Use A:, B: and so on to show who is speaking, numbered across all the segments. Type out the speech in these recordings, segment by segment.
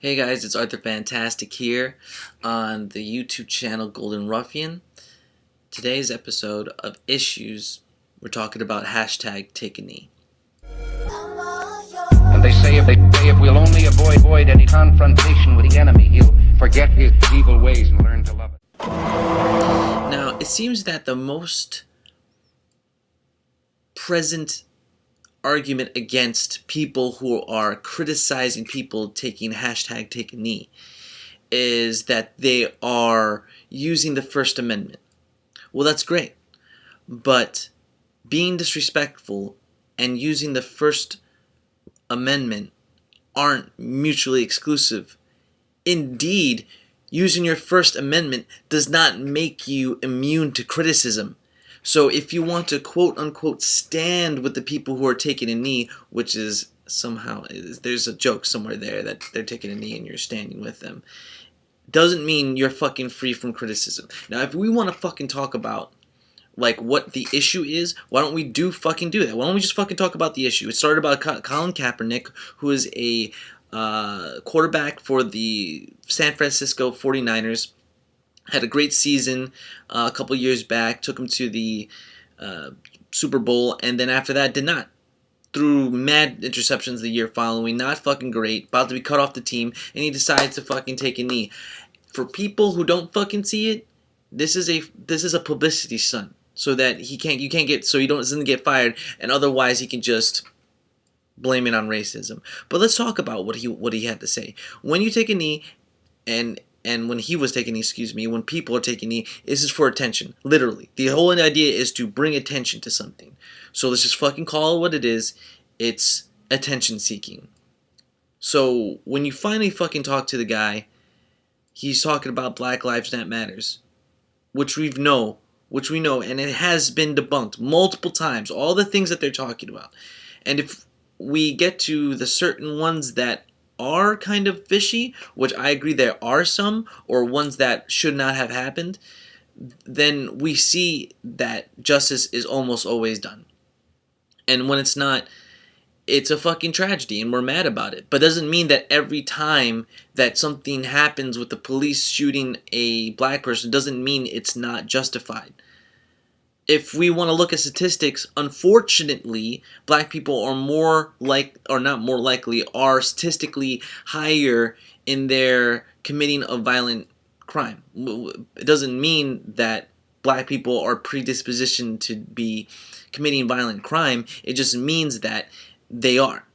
A: Hey guys, it's Arthur Fantastic here on the YouTube channel Golden Ruffian. Today's episode of Issues, we're talking about hashtag TakeAKnee.
B: And they say if we'll only avoid any confrontation with the enemy, he'll forget his evil ways and learn to love it.
A: Now, it seems that the most present argument against people who are criticizing people taking hashtag TakeAKnee is that they are using the First Amendment. Well, that's great, but being disrespectful and using the First Amendment aren't mutually exclusive. Indeed, using your First Amendment does not make you immune to criticism. So if you want to quote-unquote stand with the people who are taking a knee, which is somehow, there's a joke somewhere there that they're taking a knee and you're standing with them, doesn't mean you're fucking free from criticism. Now, if we want to fucking talk about like what the issue is, why don't we do that? Why don't we just fucking talk about the issue? It started about Colin Kaepernick, who is a quarterback for the San Francisco 49ers. Had a great season a couple years back, took him to the Super Bowl, and then after that did not. Threw mad interceptions the year following, not fucking great, about to be cut off the team, and he decides to fucking take a knee. For people who don't fucking see it, this is a publicity stunt, so that doesn't get fired, and otherwise he can just blame it on racism. But let's talk about what he had to say. When you take a knee, and when he was taking a knee, excuse me, when people are taking a knee, this is for attention. Literally. The whole idea is to bring attention to something. So let's just fucking call it what it is. It's attention seeking. So when you finally fucking talk to the guy, he's talking about Black Lives That Matters, which we know, and it has been debunked multiple times, all the things that they're talking about. And if we get to the certain ones that are kind of fishy, which I agree there are some, or ones that should not have happened, then we see that justice is almost always done. And when it's not, it's a fucking tragedy and we're mad about it. But it doesn't mean that every time that something happens with the police shooting a black person, doesn't mean it's not justified. If we want to look at statistics, unfortunately, black people are statistically higher in their committing of violent crime. It doesn't mean that black people are predispositioned to be committing violent crime. It just means that they are.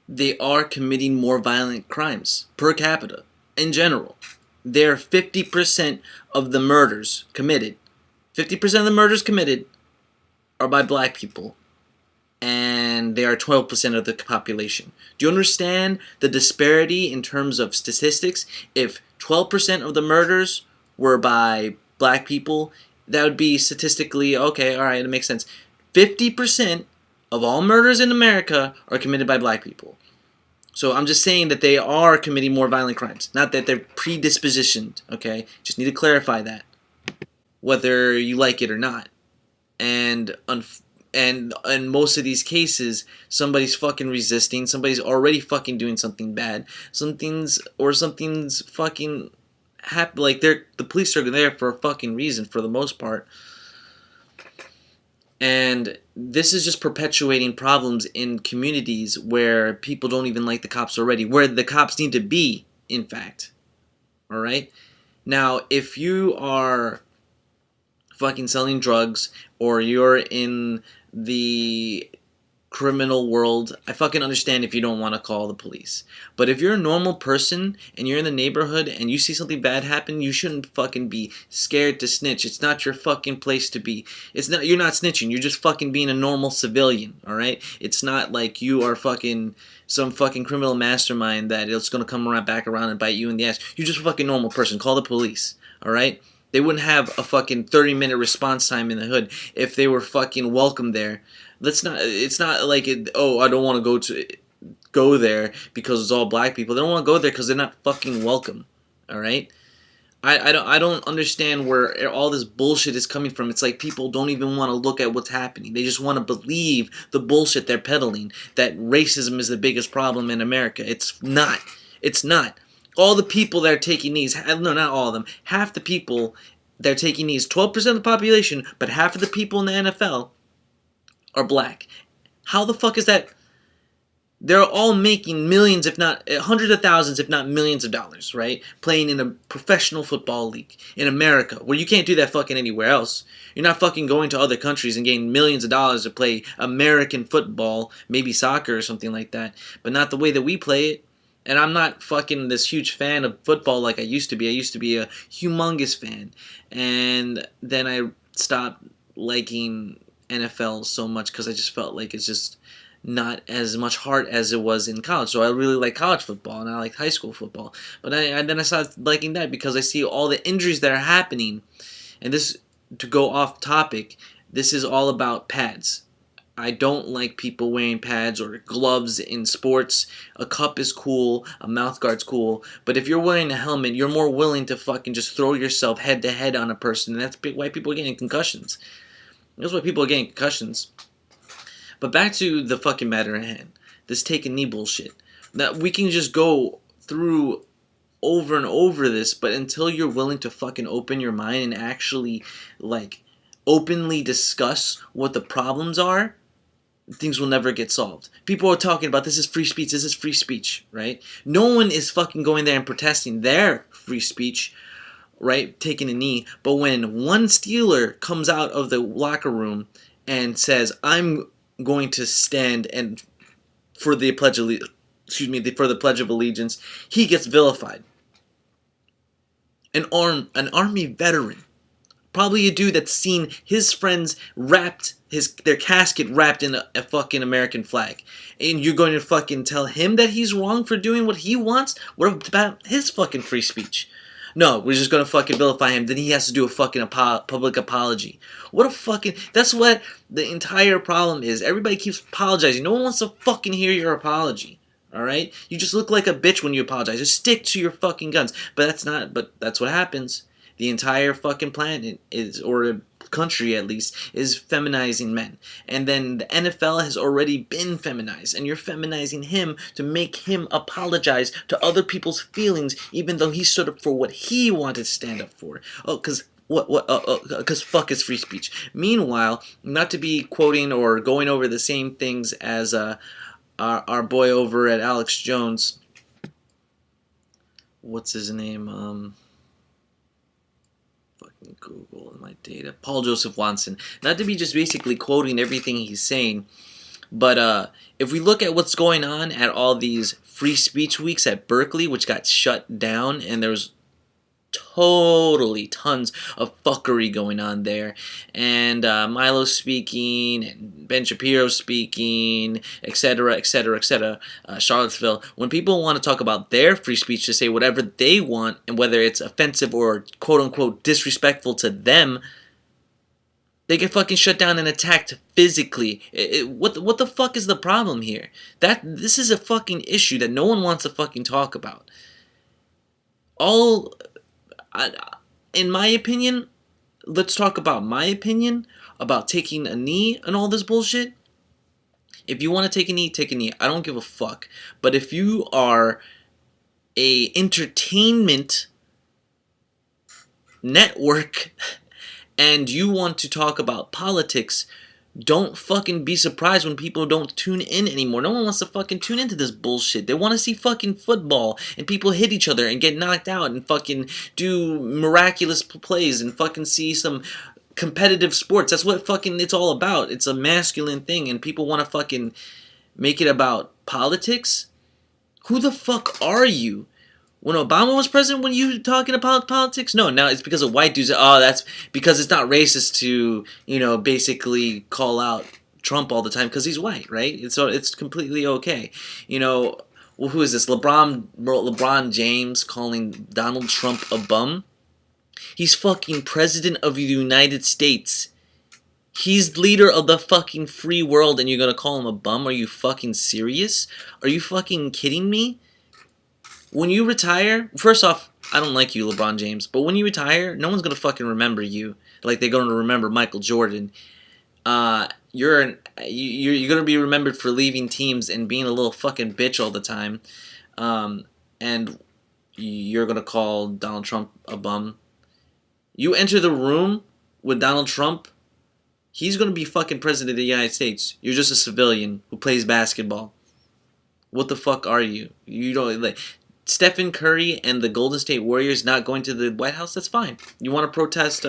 A: They are committing more violent crimes per capita in general. They're 50% of the murders committed. 50% of the murders committed are by black people, and they are 12% of the population. Do you understand the disparity in terms of statistics? If 12% of the murders were by black people, that would be statistically, okay, alright, it makes sense. 50% of all murders in America are committed by black people. So I'm just saying that they are committing more violent crimes, not that they're predispositioned, okay? Just need to clarify that, whether you like it or not. And in most of these cases, somebody's fucking resisting, somebody's already fucking doing something bad, something's fucking like the police are there for a fucking reason for the most part. And this is just perpetuating problems in communities where people don't even like the cops already, where the cops need to be, in fact. Alright? Now, if you are fucking selling drugs, or you're in the criminal world, I fucking understand if you don't want to call the police. But if you're a normal person and you're in the neighborhood and you see something bad happen, you shouldn't fucking be scared to snitch. It's not your fucking place to be. You're not snitching. You're just fucking being a normal civilian, alright? It's not like you are fucking some fucking criminal mastermind that it's gonna come back around and bite you in the ass. You're just a fucking normal person. Call the police, alright? They wouldn't have a fucking 30-minute response time in the hood if they were fucking welcome there. It's not like I don't want to go there because it's all black people. They don't want to go there because they're not fucking welcome. All right? I don't understand where all this bullshit is coming from. It's like people don't even want to look at what's happening. They just want to believe the bullshit they're peddling, that racism is the biggest problem in America. It's not. It's not. All the people that are taking knees, no, not all of them, half the people that are taking knees, 12% of the population, but half of the people in the NFL are black. How the fuck is that? They're all making millions, if not hundreds of thousands, if not millions of dollars, right? Playing in a professional football league in America, where you can't do that fucking anywhere else. You're not fucking going to other countries and getting millions of dollars to play American football, maybe soccer or something like that, but not the way that we play it. And I'm not fucking this huge fan of football like I used to be. I used to be a humongous fan. And then I stopped liking NFL so much because I just felt like it's just not as much heart as it was in college. So I really like college football and I like high school football. But then I started liking that because I see all the injuries that are happening. And this, to go off topic, this is all about pads. I don't like people wearing pads or gloves in sports. A cup is cool, a mouth guard's cool, but if you're wearing a helmet, you're more willing to fucking just throw yourself head to head on a person, and that's why people are getting concussions. That's why people are getting concussions. But back to the fucking matter at hand. This TakeAKnee bullshit. That we can just go through over and over this, but until you're willing to fucking open your mind and actually, like, openly discuss what the problems are, things will never get solved. People are talking about this is free speech, right? No one is fucking going there and protesting their free speech, right? Taking a knee. But when one Steeler comes out of the locker room and says, I'm going to stand and for the pledge of for the Pledge of Allegiance, he gets vilified. An army veteran, probably a dude that's seen his friends wrapped their casket wrapped in a fucking American flag, and you're going to fucking tell him that he's wrong for doing what he wants? What about his fucking free speech? No, we're just gonna fucking vilify him. Then he has to do a fucking public apology. What a fucking... That's what the entire problem is. Everybody keeps apologizing. No one wants to fucking hear your apology. Alright? You just look like a bitch when you apologize. Just stick to your fucking guns. But that's what happens. The entire fucking planet is, or country at least, is feminizing men. And then the NFL has already been feminized, and you're feminizing him to make him apologize to other people's feelings, even though he stood up for what he wanted to stand up for. Oh, because because fuck is free speech. Meanwhile, not to be quoting or going over the same things as our boy over at Alex Jones. What's his name? Google my data. Paul Joseph Watson. Not to be just basically quoting everything he's saying, but if we look at what's going on at all these free speech weeks at Berkeley, which got shut down, and there was totally tons of fuckery going on there, and Milo speaking, and Ben Shapiro speaking, etc., etc., etc., Charlottesville. When people want to talk about their free speech to say whatever they want, and whether it's offensive or quote-unquote disrespectful to them, they get fucking shut down and attacked physically. What the fuck is the problem here? This is a fucking issue that no one wants to fucking talk about. In my opinion, let's talk about my opinion about taking a knee and all this bullshit. If you want to take a knee, take a knee. I don't give a fuck. But if you are a entertainment network and you want to talk about politics, don't fucking be surprised when people don't tune in anymore. No one wants to fucking tune into this bullshit. They want to see fucking football and people hit each other and get knocked out and fucking do miraculous plays and fucking see some competitive sports. That's what fucking it's all about. It's a masculine thing, and people want to fucking make it about politics? Who the fuck are you? When Obama was president, when you talking about politics? No, now it's because of white dudes. Oh, that's because it's not racist to, basically call out Trump all the time because he's white, right? So it's completely okay. Well, who is this? LeBron James calling Donald Trump a bum? He's fucking president of the United States. He's leader of the fucking free world, and you're gonna call him a bum? Are you fucking serious? Are you fucking kidding me? When you retire, first off, I don't like you, LeBron James, but when you retire, no one's going to fucking remember you like they're going to remember Michael Jordan. You're going to be remembered for leaving teams and being a little fucking bitch all the time. And you're gonna call Donald Trump a bum. You enter the room with Donald Trump, he's gonna be fucking president of the United States. You're just a civilian who plays basketball. What the fuck are you? You don't like Stephen Curry and the Golden State Warriors not going to the White House. That's fine. You want to protest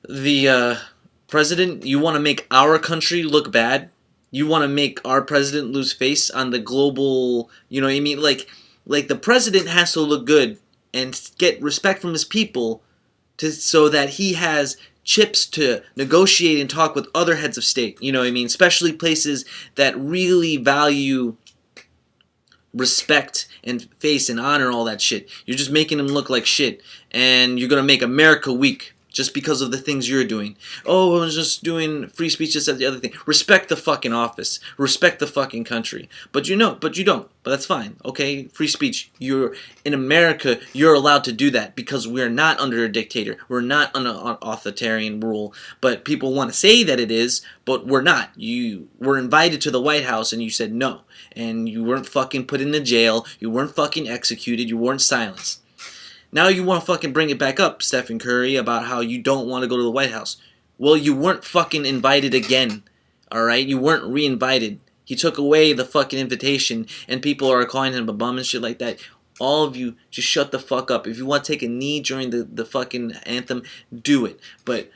A: the president? You want to make our country look bad? You want to make our president lose face on the global? You know what I mean? Like the president has to look good and get respect from his people so that he has chips to negotiate and talk with other heads of state. You know what I mean? Especially places that really value respect and face and honor and all that shit. You're just making them look like shit. And you're going to make America weak just because of the things you're doing. Oh, I was just doing free speech, just said the other thing. Respect the fucking office. Respect the fucking country. But you don't. But that's fine. Okay? Free speech. You're in America, you're allowed to do that because we're not under a dictator. We're not under an authoritarian rule. But people want to say that it is, but we're not. You were invited to the White House and you said no. And you weren't fucking put into jail. You weren't fucking executed. You weren't silenced. Now you want to fucking bring it back up, Stephen Curry, about how you don't want to go to the White House. Well, you weren't fucking invited again, alright? You weren't re-invited. He took away the fucking invitation, and people are calling him a bum and shit like that. All of you, just shut the fuck up. If you want to take a knee during the fucking anthem, do it. But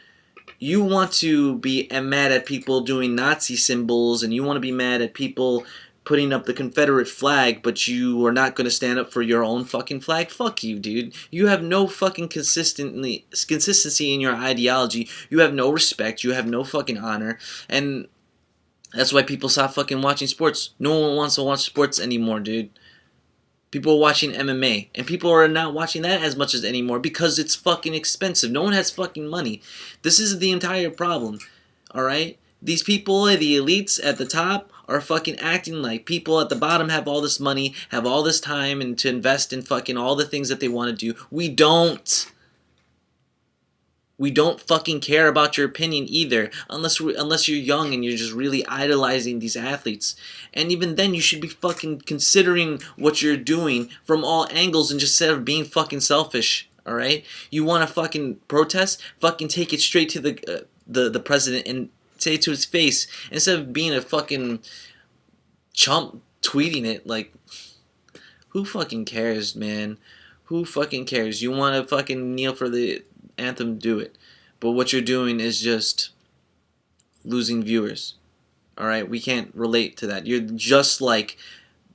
A: you want to be mad at people doing Nazi symbols, and you want to be mad at people putting up the Confederate flag, but you are not going to stand up for your own fucking flag? Fuck you, dude. You have no fucking consistency in your ideology. You have no respect. You have no fucking honor. And that's why people stop fucking watching sports. No one wants to watch sports anymore, dude. People are watching MMA, and people are not watching that as much as anymore because it's fucking expensive. No one has fucking money. This is the entire problem, alright? These people, the elites at the top, are fucking acting like people at the bottom have all this money, have all this time, and to invest in fucking all the things that they want to do. We don't. We don't fucking care about your opinion either, unless you're young and you're just really idolizing these athletes. And even then, you should be fucking considering what you're doing from all angles and just instead of being fucking selfish. All right? You want to fucking protest? Fucking take it straight to the president and say it to his face instead of being a fucking chump tweeting it. Like, who fucking cares, man? Who fucking cares? You want to fucking kneel for the anthem, do it. But what you're doing is just losing viewers. Alright? We can't relate to that. You're just like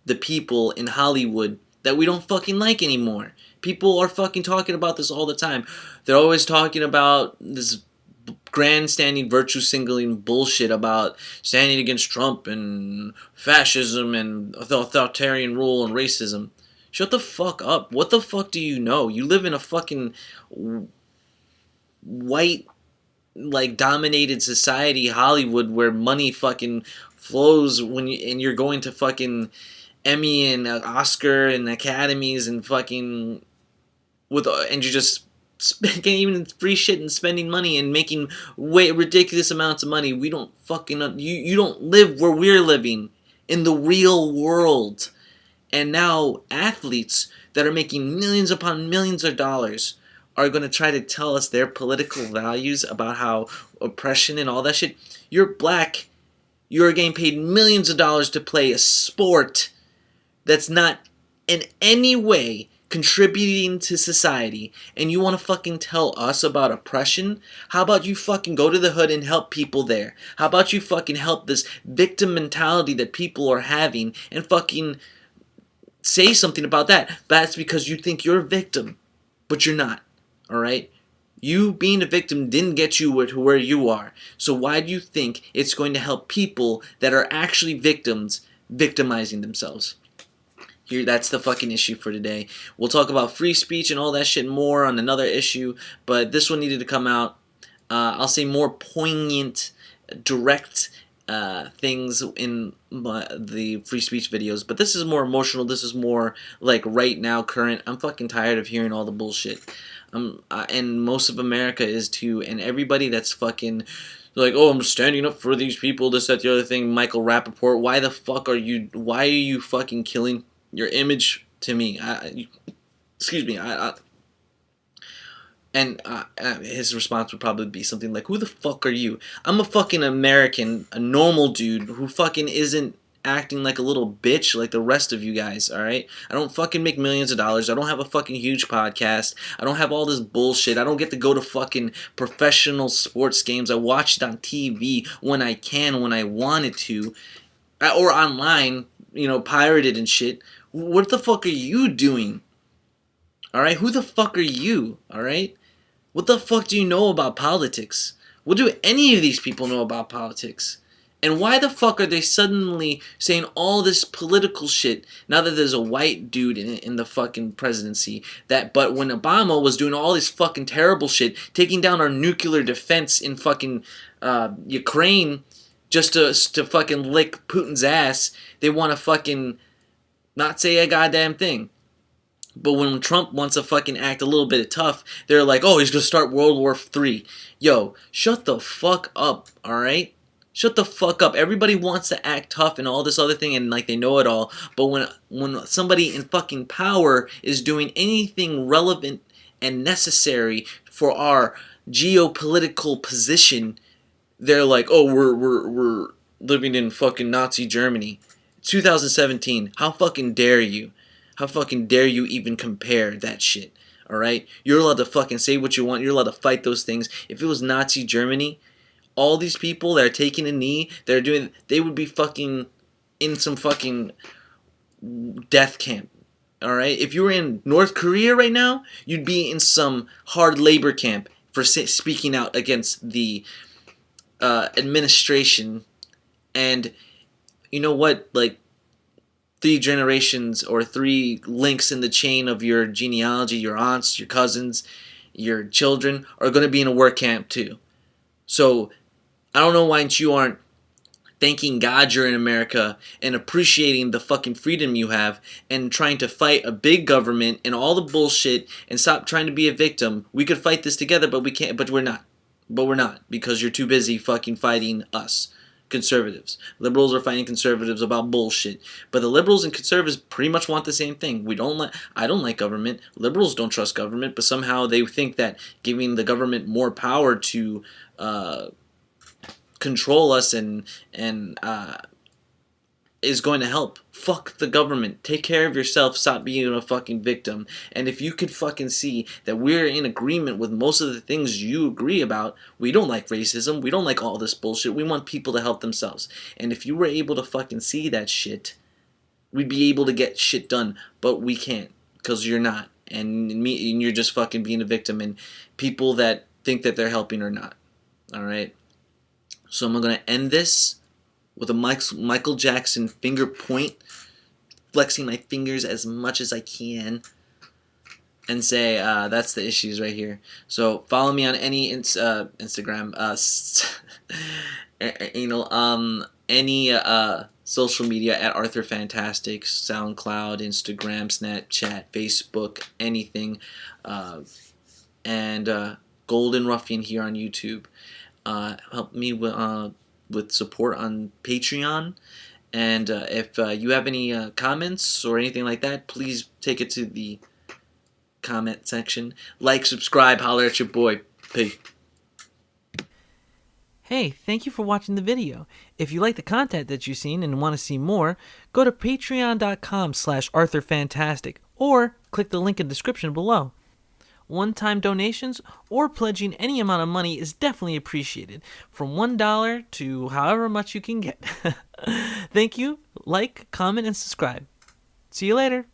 A: the people in Hollywood that we don't fucking like anymore. People are fucking talking about this all the time. They're always talking about this grandstanding, virtue signaling bullshit about standing against Trump and fascism and authoritarian rule and racism. Shut the fuck up. What the fuck do you know? You live in a fucking white, like, dominated society, Hollywood, where money fucking flows and you're going to fucking Emmy and Oscar and academies and fucking and you're just getting even free shit and spending money and making ridiculous amounts of money. We don't fucking you don't live where we're living in the real world. And now athletes that are making millions upon millions of dollars are going to try to tell us their political values about how oppression and all that shit. You're black. You're getting paid millions of dollars to play a sport that's not in any way contributing to society, and you want to fucking tell us about oppression? How about you fucking go to the hood and help people there? How about you fucking help this victim mentality that people are having and fucking say something about that? That's because you think you're a victim, but you're not. Alright? You being a victim didn't get you to where you are. So why do you think it's going to help people that are actually victims victimizing themselves? Here, that's the fucking issue for today. We'll talk about free speech and all that shit more on another issue, but this one needed to come out. I'll say more poignant, direct things in the free speech videos, but this is more emotional. This is more like right now, current. I'm fucking tired of hearing all the bullshit. And most of America is too, and everybody that's fucking like, oh, I'm standing up for these people, this, that, the other thing, Michael Rappaport, why are you fucking killing your image to me. Excuse me. His response would probably be something like, "Who the fuck are you? I'm a fucking American, a normal dude who fucking isn't acting like a little bitch like the rest of you guys, alright? I don't fucking make millions of dollars. I don't have a fucking huge podcast. I don't have all this bullshit. I don't get to go to fucking professional sports games. I watch it on TV when I can, when I wanted to, or online, pirated and shit. What the fuck are you doing? Alright? Who the fuck are you? Alright? What the fuck do you know about politics? What do any of these people know about politics? And why the fuck are they suddenly saying all this political shit now that there's a white dude in the fucking presidency? But when Obama was doing all this fucking terrible shit, taking down our nuclear defense in fucking Ukraine just to fucking lick Putin's ass, they want to fucking not say a goddamn thing. But when Trump wants to fucking act a little bit tough, they're like, oh, he's going to start World War III. Yo, shut the fuck up, alright? Shut the fuck up. Everybody wants to act tough and all this other thing and like they know it all. But when somebody in fucking power is doing anything relevant and necessary for our geopolitical position, they're like, oh, we're living in fucking Nazi Germany. 2017. How fucking dare you? How fucking dare you even compare that shit? Alright? You're allowed to fucking say what you want. You're allowed to fight those things. If it was Nazi Germany, all these people that are taking a knee, they would be fucking in some fucking death camp. Alright? If you were in North Korea right now, you'd be in some hard labor camp for speaking out against the administration. And you know what? Like, 3 generations or 3 links in the chain of your genealogy, your aunts, your cousins, your children are going to be in a work camp too. So I don't know why you aren't thanking God you're in America and appreciating the fucking freedom you have and trying to fight a big government and all the bullshit and stop trying to be a victim. We could fight this together, but we can't. But we're not. But we're not, because you're too busy fucking fighting us. Conservatives. Liberals are fighting conservatives about bullshit. But the liberals and conservatives pretty much want the same thing. I don't like government. Liberals don't trust government, but somehow they think that giving the government more power to control us and is going to help. Fuck the government. Take care of yourself. Stop being a fucking victim. And if you could fucking see that we're in agreement with most of the things you agree about, we don't like racism. We don't like all this bullshit. We want people to help themselves. And if you were able to fucking see that shit, we'd be able to get shit done. But we can't, because you're not. And you're just fucking being a victim. And people that think that they're helping are not. Alright? So I'm going to end this with a Michael Jackson finger point, flexing my fingers as much as I can, and say that's the issues right here. So follow me on any Instagram, any social media at Arthur Fantastic, SoundCloud, Instagram, Snapchat, Facebook, anything, and Golden Ruffian here on YouTube. Help me with support on Patreon, and if you have any comments or anything like that, please take it to the comment section. Like, subscribe, holler at your boy. Peace.
C: Hey, thank you for watching the video. If you like the content that you've seen and want to see more, go to patreon.com/ArthurFantastic or click the link in the description below. One-time donations or pledging any amount of money is definitely appreciated, from $1 to however much you can get. Thank you. Like, comment, and subscribe. See you later.